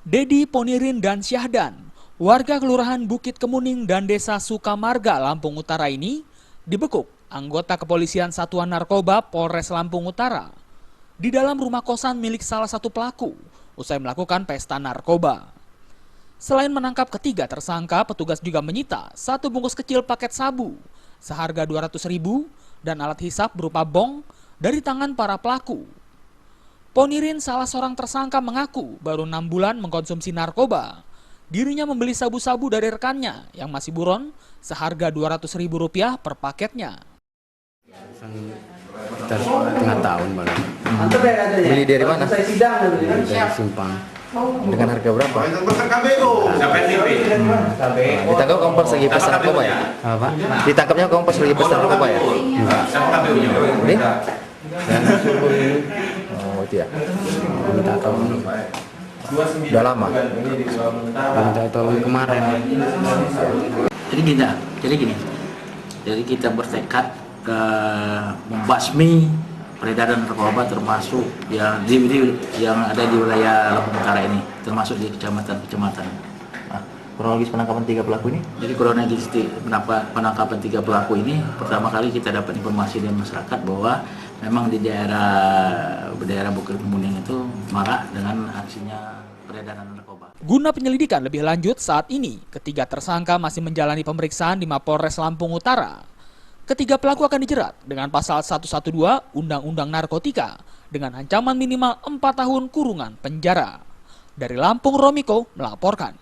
Dedi, Ponirin, dan Syahdan, warga Kelurahan Bukit Kemuning dan Desa Sukamarga, Lampung Utara ini dibekuk anggota kepolisian Satuan Narkoba Polres Lampung Utara di dalam rumah kosan milik salah satu pelaku usai melakukan pesta narkoba. Selain menangkap ketiga tersangka, petugas juga menyita satu bungkus kecil paket sabu seharga Rp200.000 dan alat hisap berupa bong dari tangan para pelaku. Ponirin, salah seorang tersangka, mengaku baru 6 bulan mengkonsumsi narkoba. Dirinya membeli sabu-sabu dari rekannya yang masih buron seharga Rp200.000 per paketnya. Sekitar setengah tahun malah. Beli dari mana? Dari Simpang. Dengan harga berapa? Ditangkap kamu pas lagi pesta narkoba ya? Apa? Ditangkapnya kamu pas lagi pesta narkoba ya? Enggak. Ini? Oh itu ya. Minta tolong. Udah lama. Minta tolong kemarin. Jadi gini. Jadi kita bertekad ke membasmi peredaran narkoba termasuk yang ada di wilayah Lampung Utara ini, termasuk di kecamatan-kecamatan. Kronologis penangkapan 3 pelaku ini? Jadi kronologis penangkapan 3 pelaku ini, pertama kali kita dapat informasi dari masyarakat bahwa memang di daerah Bukit Kemuning itu marak dengan aksinya peredaran narkoba. Guna penyelidikan lebih lanjut, saat ini ketiga tersangka masih menjalani pemeriksaan di Mapolres Lampung Utara. Ketiga pelaku akan dijerat dengan pasal 112 Undang-Undang Narkotika dengan ancaman minimal 4 tahun kurungan penjara. Dari Lampung, Romiko melaporkan.